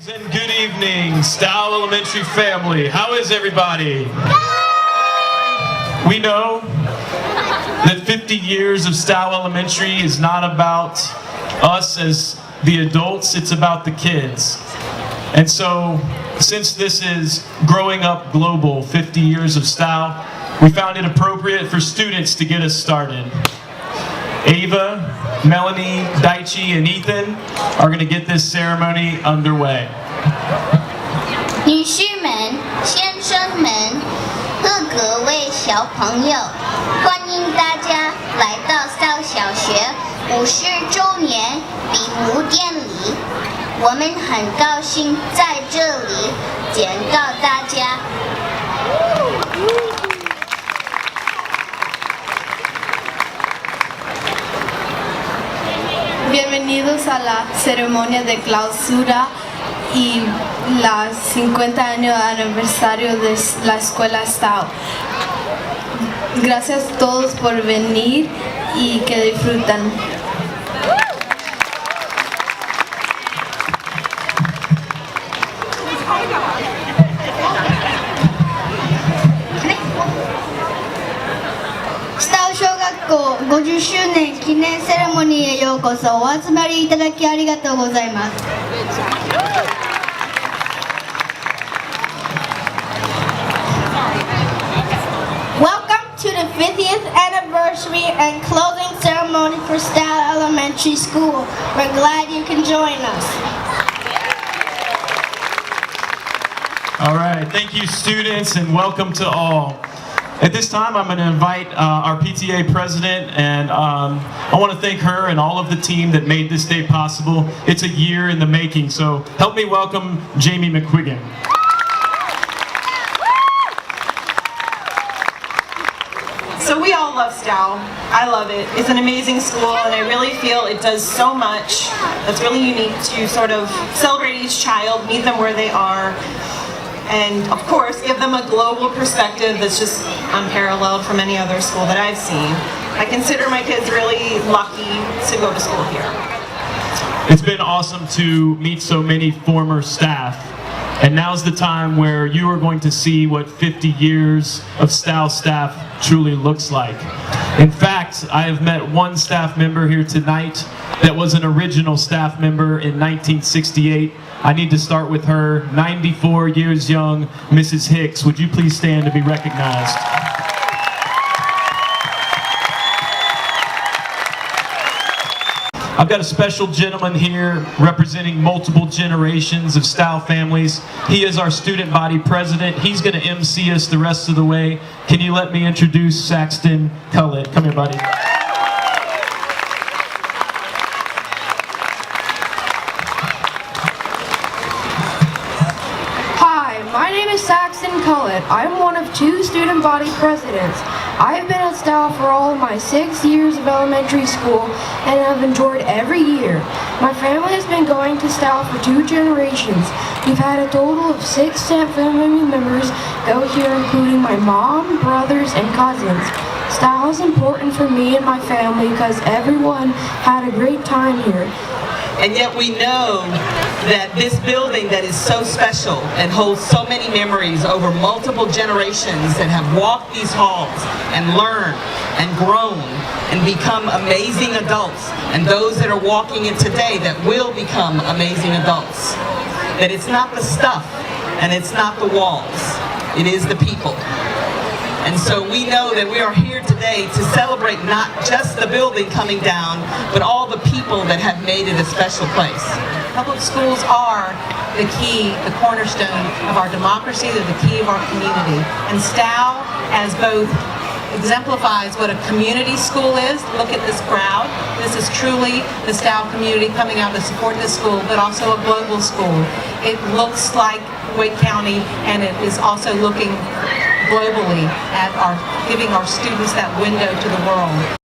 And good evening, Stough Elementary family. How is everybody? We know that 50 years of Stough Elementary is not about us as the adults, it's about the kids. And so, since this is Growing Up Global, 50 years of Stough, we found it appropriate for students to get us started. Ava, Melanie, Daichi, and Ethan are going to get this ceremony underway. 女士们、先生们和各位小朋友，欢迎大家来到Stough小学50周年闭幕典礼。我们很高兴在这里见到大家。Bienvenidos a la ceremonia de clausura y la 50 años aniversario de la escuela Stough. Gracias a todos por venir y que disfrutan. Stough 小学校50周年記念セレモニーへようこそ。お集まりいただきありがとうございます。Welcome to the 50th anniversary and closing ceremony for Stough Elementary School. We're glad you can join us. All right, thank you students and welcome to all. At this time, I'm going to invite our PTA president, and I want to thank her and all of the team that made this day possible. It's a year in the making, so help me welcome Jamie McQuiggan. So we all love Stough. I love it. It's an amazing school, and I really feel it does so much that's really unique to sort of celebrate each child, meet them where they are, and of course give them a global perspective that's just unparalleled from any other school that I've seen. I consider my kids really lucky to go to school here. It's been awesome to meet so many former staff, and now's the time where you are going to see what 50 years of Stough staff truly looks like. In fact, I have met one staff member here tonight that was an original staff member in 1968. I need to start with her, 94 years young, Mrs. Hicks. Would you please stand to be recognized? I've got a special gentleman here representing multiple generations of Stough families. He is our student body president. He's going to MC us the rest of the way. Can you let me introduce Saxton Cullett? Come here, buddy. My name is Saxton Cullett. I'm one of 2 student body presidents. I've been at Stough for all of my 6 years of elementary school and have enjoyed every year. My family has been going to Stough for 2 generations. We've had a total of 6 family members go here, including my mom, brothers, and cousins. Stough is important for me and my family because everyone had a great time here. And yet we know that this building that is so special and holds so many memories over multiple generations that have walked these halls and learned and grown and become amazing adults, and those that are walking it today that will become amazing adults, that it's not the stuff and it's not the walls, it is the people. And so we know that we are here today to celebrate not just the building coming down, but all the people that have made it a special place. Public schools are the key, the cornerstone of our democracy, they're the key of our community. And Stough, as both exemplifies what a community school is. Look at this crowd. This is truly the Stough community coming out to support this school, but also a global school. It looks like Wake County, and it is also looking globally at giving our students that window to the world.